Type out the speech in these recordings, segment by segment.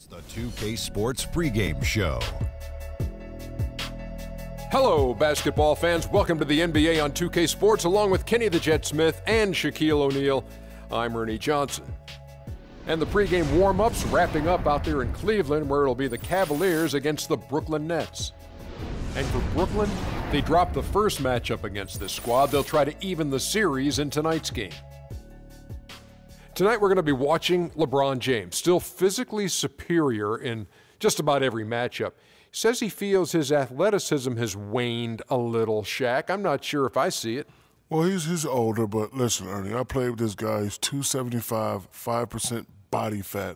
It's the 2K Sports pregame show. Hello, basketball fans. Welcome to the NBA on 2K Sports, along with Kenny the Jet Smith and Shaquille O'Neal. I'm Ernie Johnson. And the pregame warm-ups wrapping up out there in Cleveland, where it'll be the Cavaliers against the Brooklyn Nets. And for Brooklyn, they dropped the first matchup against this squad. They'll try to even the series in tonight's game. Tonight we're going to be watching LeBron James, still physically superior in just about every matchup. He says he feels his athleticism has waned a little, Shaq. I'm not sure if I see it. Well, he's older, but listen, Ernie, I played with this guy. He's 275, 5% body fat.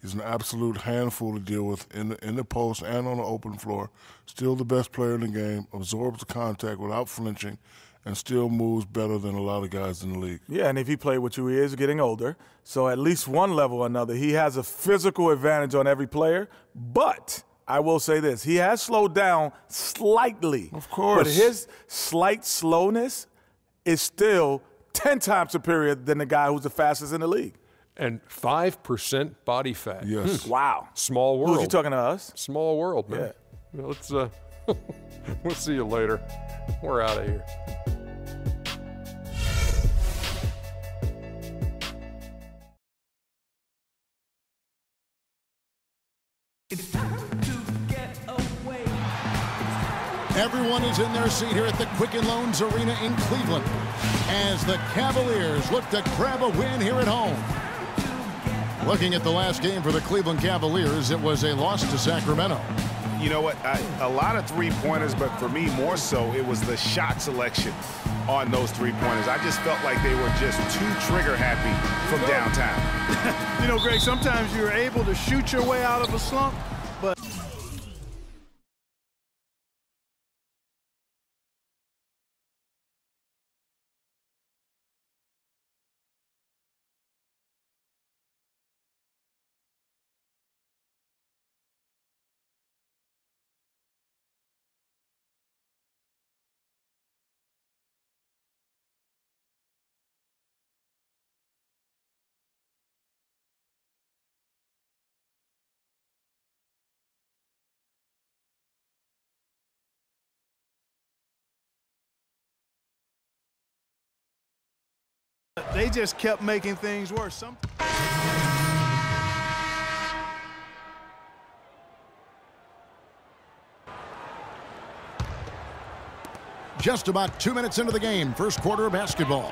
He's an absolute handful to deal with in the post and on the open floor. Still the best player in the game, absorbs the contact without flinching, and still moves better than a lot of guys in the league. Yeah, and if he played with you, he is getting older. So at least one level or another, he has a physical advantage on every player. But I will say this, he has slowed down slightly. Of course. But his slight slowness is still 10 times superior than the guy who's the fastest in the league. And 5% body fat. Yes. Wow. Small world. Who's he talking to us? Small world, man. Yeah. Well, let's, we'll see you later. We're out of here. Everyone is in their seat here at the Quicken Loans Arena in Cleveland as the Cavaliers look to grab a win here at home. Looking at the last game for the Cleveland Cavaliers, it was a loss to Sacramento. You know what, a lot of three-pointers, but for me more so, it was the shot selection on those three-pointers. I just felt like they were just too trigger-happy from downtown. You know, Greg, sometimes you're able to shoot your way out of a slump, but... They just kept making things worse. Just about 2 minutes into the game, first quarter of basketball.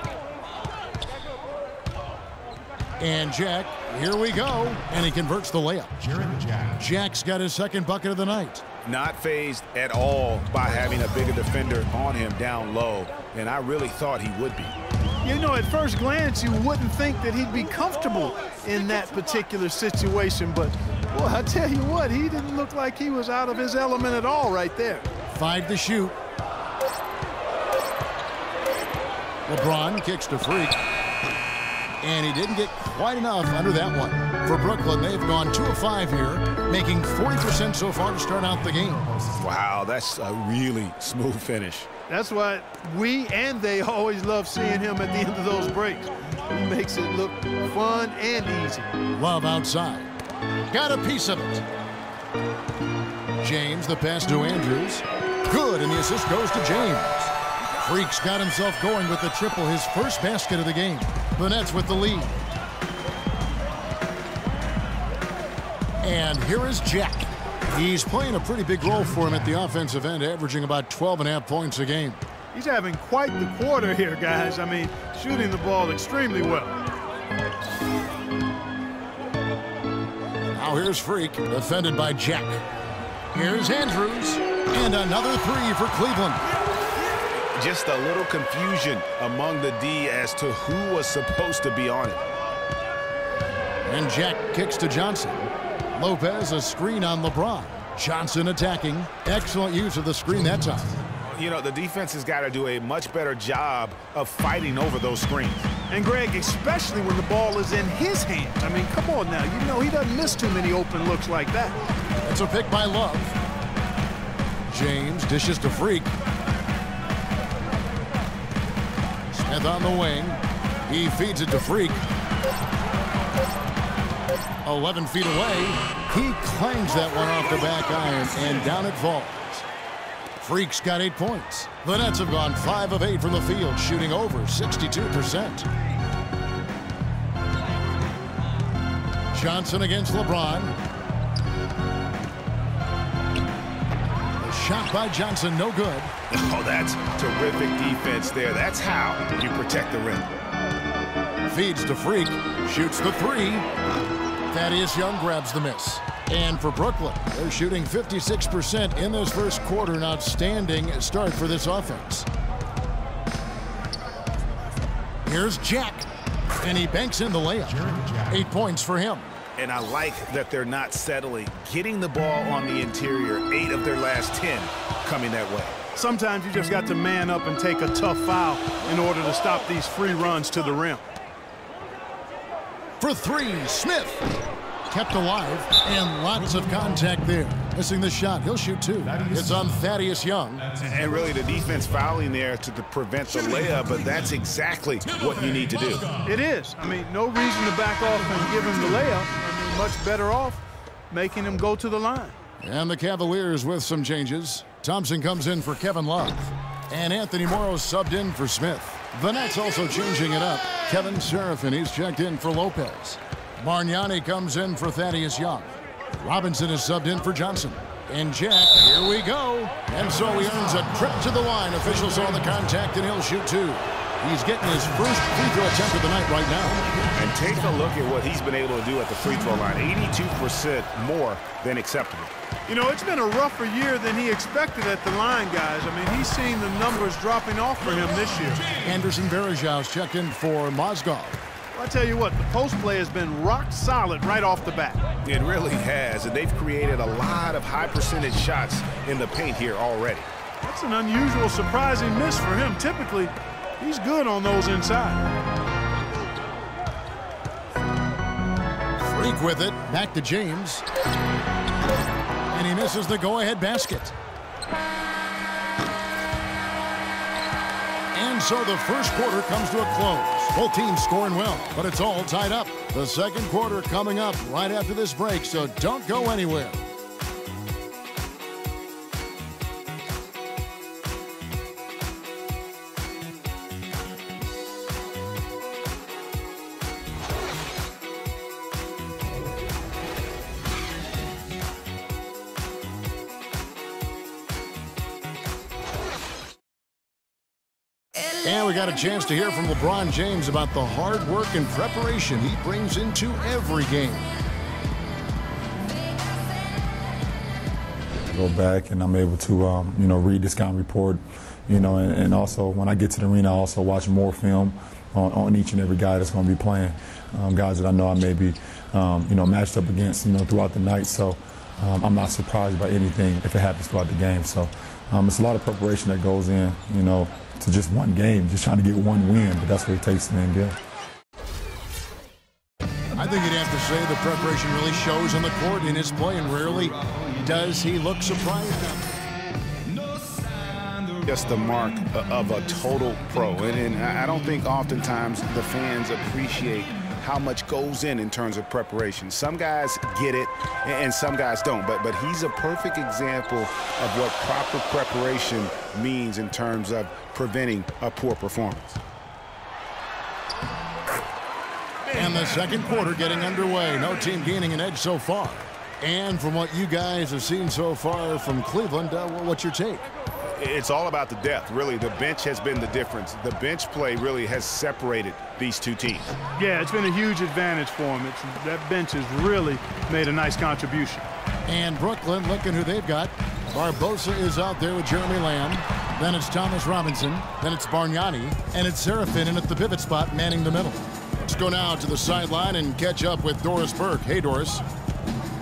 And Jack, here we go, and he converts the layup. Jack's got his second bucket of the night. Not fazed at all by having a bigger defender on him down low, and I really thought he would be. You know, at first glance, you wouldn't think that he'd be comfortable in that particular situation, but, boy, I tell you what, he didn't look like he was out of his element at all right there. 5 to shoot. LeBron kicks to Freak. And he didn't get quite enough under that one. For Brooklyn, they've gone 2 of 5 here, making 40% so far to start out the game. Wow, that's a really smooth finish. That's why we and they always love seeing him at the end of those breaks. He makes it look fun and easy. Love outside. Got a piece of it. James, the pass to Andrews. Good, and the assist goes to James. Freak's got himself going with the triple, his first basket of the game. The Nets with the lead. And here is Jack. He's playing a pretty big role for him at the offensive end, averaging about 12.5 points a game. He's having quite the quarter here, guys. I mean, shooting the ball extremely well. Now here's Freak, defended by Jack. Here's Andrews, and another 3 for Cleveland. Just a little confusion among the D as to who was supposed to be on it. And Jack kicks to Johnson. Lopez, a screen on LeBron. Johnson attacking. Excellent use of the screen that time. You know, the defense has got to do a much better job of fighting over those screens. And, Greg, especially when the ball is in his hands. I mean, come on now. You know he doesn't miss too many open looks like that. It's a pick by Love. James dishes to Freak. Smith on the wing. He feeds it to Freak. 11 feet away. He clangs that one off the back iron, and down it falls. Freak's got 8 points. The Nets have gone 5 of 8 from the field, shooting over 62%. Johnson against LeBron. The shot by Johnson, no good. Oh, that's terrific defense there. That's how you protect the rim. Feeds to Freak, shoots the 3. Thaddeus Young grabs the miss. And for Brooklyn, they're shooting 56% in this first quarter. An outstanding start for this offense. Here's Jack, and he banks in the layup. 8 points for him. And I like that they're not settling. Getting the ball on the interior, 8 of their last 10 coming that way. Sometimes you just got to man up and take a tough foul in order to stop these free runs to the rim. For 3, Smith. Kept alive, and lots of contact there. Missing the shot. He'll shoot 2. It's on Thaddeus Young. And really the defense fouling there to prevent the layup, but that's exactly what you need to do. It is. I mean, no reason to back off and give him the layup. I mean, much better off making him go to the line. And the Cavaliers with some changes. Thompson comes in for Kevin Love. And Anthony Morrow subbed in for Smith. The Nets also changing it up. Kevin Serafin, he's checked in for Lopez. Bargnani comes in for Thaddeus Young. Robinson is subbed in for Johnson. And Jack, here we go. And so he earns a trip to the line. Officials saw the contact, and he'll shoot 2. He's getting his first free throw attempt of the night right now. And take a look at what he's been able to do at the free throw line. 82% more than acceptable. You know, it's been a rougher year than he expected at the line, guys. I mean, he's seen the numbers dropping off for him this year. Anderson Varejau's checked in for Mozgov. I tell you what, the post play has been rock solid right off the bat. It really has, and they've created a lot of high percentage shots in the paint here already. That's an unusual, surprising miss for him. Typically, he's good on those inside. Freak with it, back to James. And he misses the go-ahead basket. And so the first quarter comes to a close. Both teams scoring well, but it's all tied up. The second quarter coming up right after this break, so don't go anywhere. And we got a chance to hear from LeBron James about the hard work and preparation he brings into every game. I go back and I'm able to, read the scouting report, and also when I get to the arena, I also watch more film on each and every guy that's going to be playing, guys that I know I may be, matched up against, throughout the night. So I'm not surprised by anything if it happens throughout the game. So it's a lot of preparation that goes in, to just one game, just trying to get one win, but that's what it takes to win good. I think you'd have to say the preparation really shows on the court in his play, and rarely does he look surprised. Just the mark of a total pro, and I don't think oftentimes the fans appreciate how much goes in terms of preparation. Some guys get it, and some guys don't, but he's a perfect example of what proper preparation means in terms of preventing a poor performance. And the second quarter getting underway. No team gaining an edge so far. And from what you guys have seen so far from Cleveland, what's your take? It's all about the depth, really. The bench has been the difference. The bench play really has separated these two teams. Yeah, it's been a huge advantage for them. That bench has really made a nice contribution. And Brooklyn, looking who they've got. Barbosa is out there with Jeremy Lamb. Then it's Thomas Robinson. Then it's Bargnani. And it's Serafin in at the pivot spot, manning the middle. Let's go now to the sideline and catch up with Doris Burke. Hey, Doris.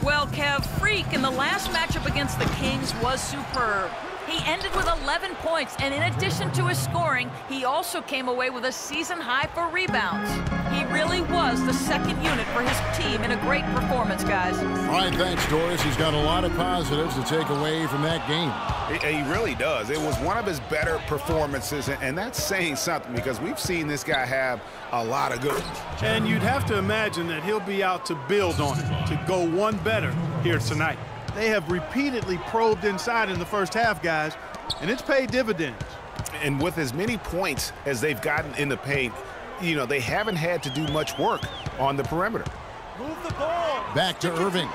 Well, Kev, Freak in the last matchup against the Kings was superb. He ended with 11 points, and in addition to his scoring, he also came away with a season high for rebounds. He really was the second unit for his team in a great performance, guys. All right, thanks, Doris. He's got a lot of positives to take away from that game. He really does. It was one of his better performances, and that's saying something because we've seen this guy have a lot of good ones. And you'd have to imagine that he'll be out to build on it, to go one better here tonight. They have repeatedly probed inside in the first half, guys, and it's paid dividends. And with as many points as they've gotten in the paint, you know, they haven't had to do much work on the perimeter. Move the ball. Back to Irving.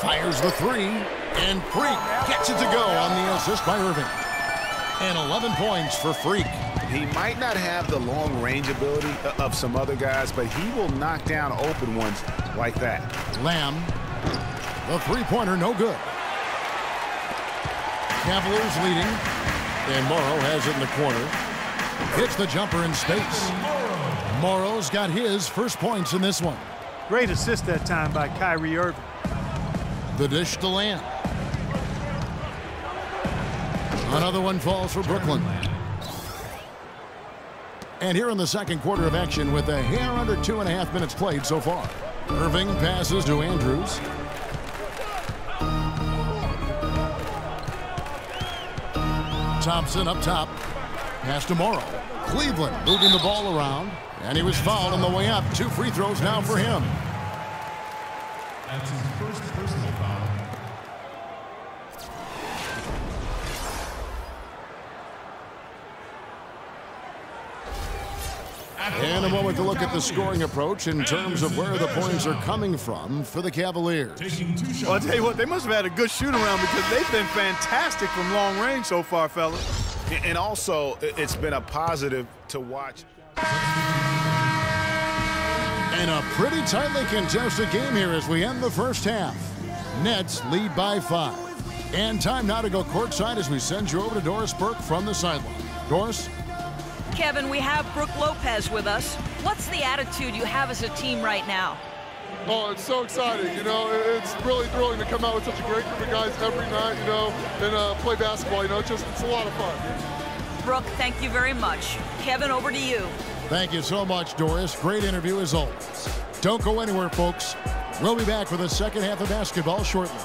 Fires the three, and Freak gets it to go on the assist by Irving. And 11 points for Freak. He might not have the long-range ability of some other guys, but he will knock down open ones like that. Lamb, the three-pointer, no good. Cavaliers leading, and Morrow has it in the corner. Hits the jumper in space. Morrow's got his first points in this one. Great assist that time by Kyrie Irving. The dish to Lamb. Another one falls for Brooklyn. And here in the second quarter of action with a hair under 2.5 minutes played so far. Irving passes to Andrews. Thompson up top. Pass to Morrow. Cleveland moving the ball around. And he was fouled on the way up. 2 free throws now for him. That's his first personal foul. And a moment to look at the scoring approach in terms of where the points are coming from for the Cavaliers. Well, I'll tell you what, they must have had a good shoot-around because they've been fantastic from long range so far, fellas. And also, it's been a positive to watch. And a pretty tightly contested game here as we end the first half. Nets lead by 5. And time now to go courtside as we send you over to Doris Burke from the sideline. Doris? Kevin, we have Brooke Lopez with us. What's the attitude you have as a team right now? Oh, it's so exciting. You know, it's really thrilling to come out with such a great group of guys every night, you know, and play basketball. You know, it's a lot of fun. Brooke, thank you very much. Kevin, over to you. Thank you so much, Doris. Great interview as always. Don't go anywhere, folks. We'll be back with the second half of basketball shortly.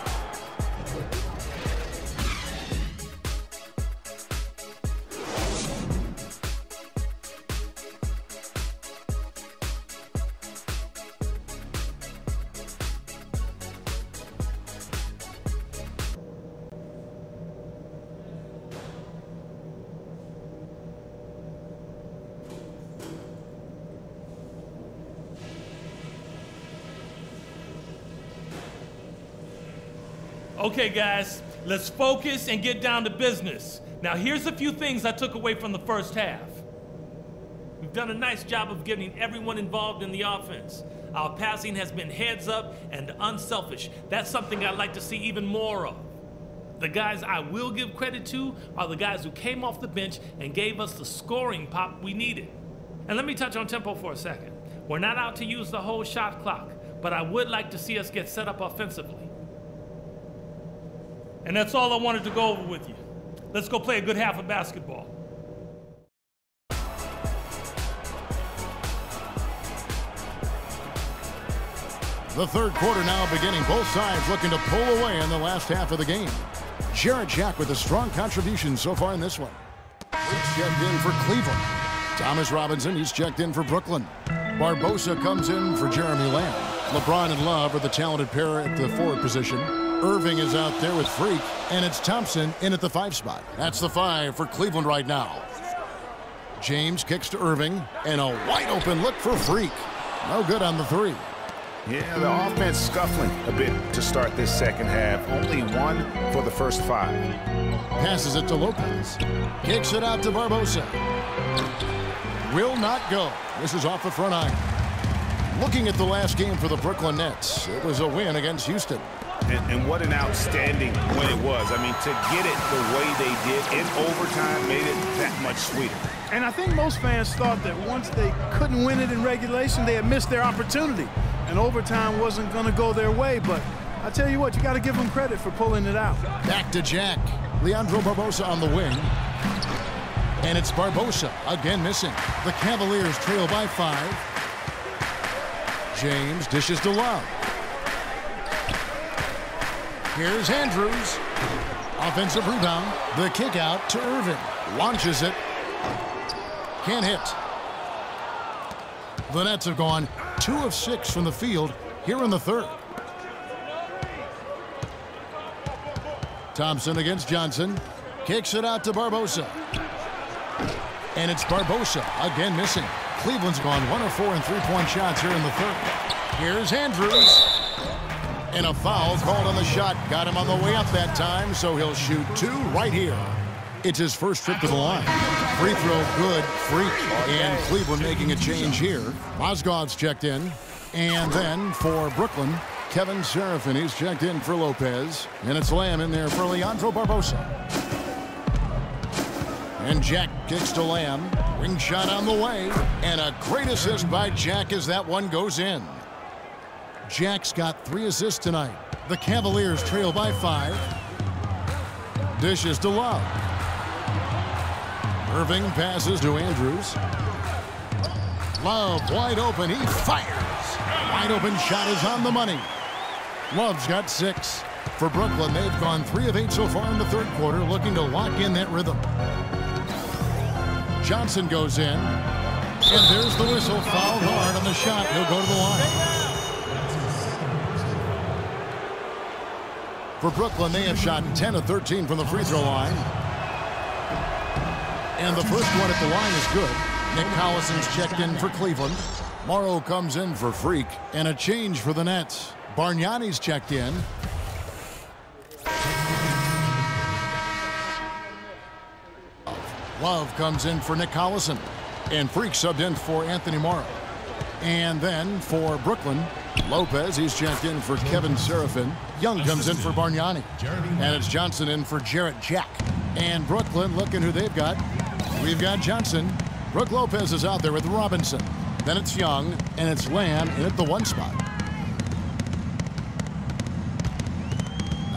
Okay, guys, let's focus and get down to business. Now, here's a few things I took away from the first half. We've done a nice job of getting everyone involved in the offense. Our passing has been heads up and unselfish. That's something I'd like to see even more of. The guys I will give credit to are the guys who came off the bench and gave us the scoring pop we needed. And let me touch on tempo for a second. We're not out to use the whole shot clock, but I would like to see us get set up offensively. And that's all I wanted to go over with you. Let's go play a good half of basketball. The third quarter now beginning. Both sides looking to pull away in the last half of the game. Jarrett Jack with a strong contribution so far in this one. He's checked in for Cleveland. Thomas Robinson, he's checked in for Brooklyn. Barbosa comes in for Jeremy Lamb. LeBron and Love are the talented pair at the forward position. Irving is out there with Freak, and it's Thompson in at the 5 spot. That's the 5 for Cleveland right now. James kicks to Irving, and a wide open look for Freak. No good on the 3. Yeah, the offense scuffling a bit to start this second half. Only 1 for the first 5. Passes it to Lopez. Kicks it out to Barbosa. Will not go. This is off the front iron. Looking at the last game for the Brooklyn Nets, it was a win against Houston. And what an outstanding win it was. I mean, to get it the way they did in overtime made it that much sweeter. And I think most fans thought that once they couldn't win it in regulation, they had missed their opportunity. And overtime wasn't going to go their way, but I tell you what, you got to give him credit for pulling it out. Back to Jack. Leandro Barbosa on the wing. And it's Barbosa again missing. The Cavaliers trail by 5. James dishes to Love. Here's Andrews. Offensive rebound. The kick out to Irving. Launches it. Can't hit. The Nets have gone 2 of 6 from the field here in the third. Thompson against Johnson. Kicks it out to Barbosa. And it's Barbosa again missing. Cleveland's gone 1 of 4 in three-point shots here in the third. Here's Andrews. And a foul called on the shot. Got him on the way up that time, so he'll shoot 2 right here. It's his first trip to the line. Free throw good. Freak. And Cleveland making a change here. Mozgov's checked in. And then for Brooklyn, Kevin Serafin. He's checked in for Lopez. And it's Lamb in there for Leandro Barbosa. And Jack kicks to Lamb. Ring shot on the way. And a great assist by Jack as that one goes in. Jack's got 3 assists tonight. The Cavaliers trail by 5. Dishes to Love. Irving passes to Andrews. Love wide open. He fires. Wide open shot is on the money. Love's got 6. For Brooklyn, they've gone 3 of 8 so far in the third quarter, looking to lock in that rhythm. Johnson goes in. And there's the whistle. Fouled hard on the shot. He'll go to the line. For Brooklyn, they have shot 10 of 13 from the free throw line. And the first one at the line is good. Nick Collison's checked in for Cleveland. Morrow comes in for Freak. And a change for the Nets. Bargnani's checked in. Love comes in for Nick Collison. And Freak subbed in for Anthony Morrow. And then for Brooklyn, Lopez, he's checked in for Kevin Serafin. Young comes in for Bargnani. And it's Johnson in for Jarrett Jack. And Brooklyn, looking who they've got. We've got Johnson. Brook Lopez is out there with Robinson. Then it's Young, and it's Lamb in at the 1 spot.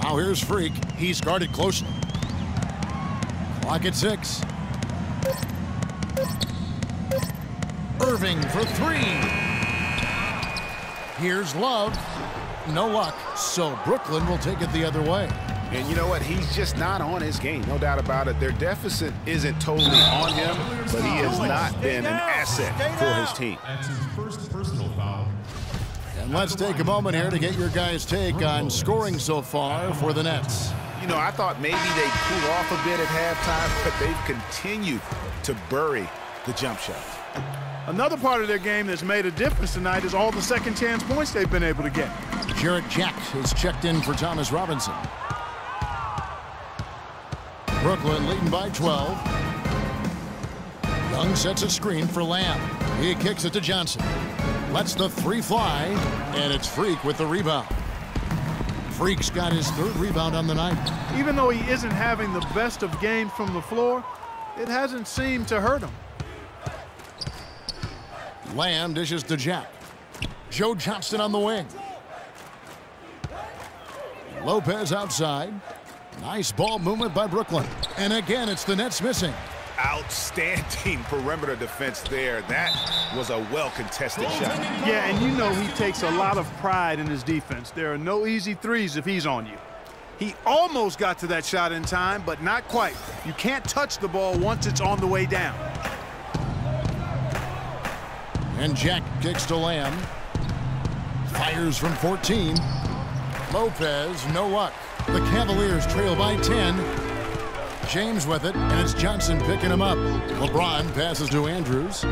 Now here's Freak. He's guarded closely. Clock at 6. Irving for 3. Here's Love. No luck, so Brooklyn will take it the other way. And you know what? He's just not on his game. No doubt about it. Their deficit isn't totally on him, but he has not been an asset for his team. That's his first personal foul. And let's take a moment here to get your guys' take on scoring so far for the Nets. You know, I thought maybe they'd cool off a bit at halftime, but they've continued to bury the jump shot. Another part of their game that's made a difference tonight is all the second chance points they've been able to get. Jarrett Jack is checked in for Thomas Robinson. Brooklyn leading by 12. Young sets a screen for Lamb. He kicks it to Johnson. Lets the 3 fly, and it's Freak with the rebound. Freak's got his 3rd rebound on the night. Even though he isn't having the best of games from the floor, it hasn't seemed to hurt him. Lamb dishes to Jack. Joe Johnston on the wing. Lopez outside. Nice ball movement by Brooklyn. And again, it's the Nets missing. Outstanding perimeter defense there. That was a well-contested shot. Yeah, and you know he takes a lot of pride in his defense. There are no easy threes if he's on you. He almost got to that shot in time, but not quite. You can't touch the ball once it's on the way down. And Jack kicks to Lamb. Fires from 14. Lopez, no luck. The Cavaliers trail by 10. James with it, and it's Johnson picking him up. LeBron passes to Andrews.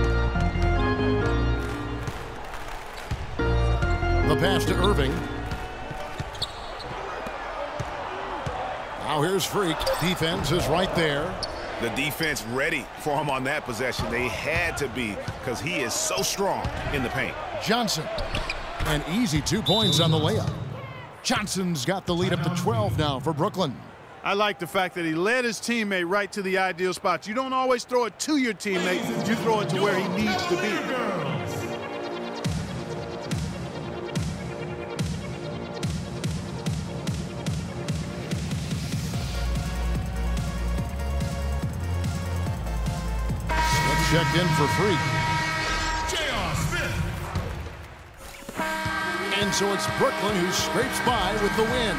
The pass to Irving. Now here's Freak. Defense is right there. The defense ready for him on that possession. They had to be, because he is so strong in the paint. Johnson. An easy 2 points on the layup. Johnson's got the lead up to 12 now for Brooklyn. I like the fact that he led his teammate right to the ideal spot. You don't always throw it to your teammate. You throw it to where he needs to be. checked in for free. And so it's Brooklyn who scrapes by with the win.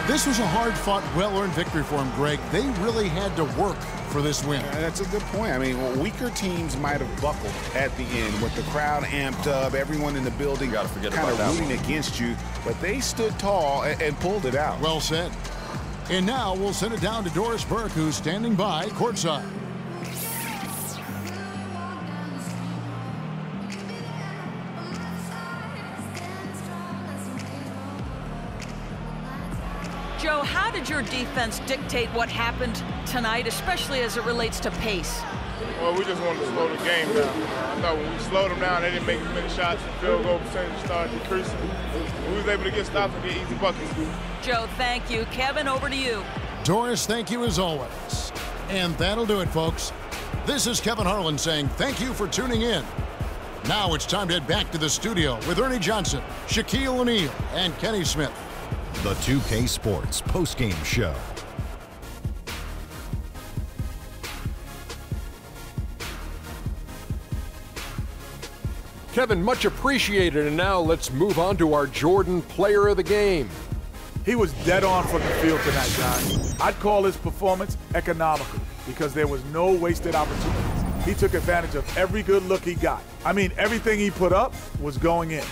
This was a hard-fought, well-earned victory for them, Greg. They really had to work for this win. That's a good point. I mean, weaker teams might have buckled at the end with the crowd amped up, everyone in the building kind of rooting against you, but they stood tall and pulled it out. Well said. And now we'll send it down to Doris Burke, who's standing by courtside. Joe, how did your defense dictate what happened tonight, especially as it relates to pace? Well, we just wanted to slow the game down. I thought when we slowed them down, they didn't make as many shots. The field goal percentage started decreasing. We was able to get stops and get easy buckets. Joe, thank you. Kevin, over to you. Doris, thank you as always. And that'll do it, folks. This is Kevin Harlan saying thank you for tuning in. Now it's time to head back to the studio with Ernie Johnson, Shaquille O'Neal, and Kenny Smith. The 2K Sports postgame show. Kevin, much appreciated. And now let's move on to our Jordan Player of the Game. He was dead on from the field tonight, guys. I'd call his performance economical because there was no wasted opportunities. He took advantage of every good look he got. I mean, everything he put up was going in.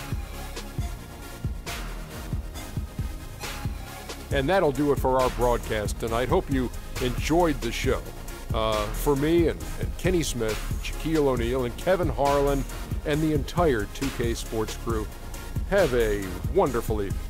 And that'll do it for our broadcast tonight. Hope you enjoyed the show. For me and Kenny Smith, Shaquille O'Neal, and Kevin Harlan, and the entire 2K Sports crew, have a wonderful evening.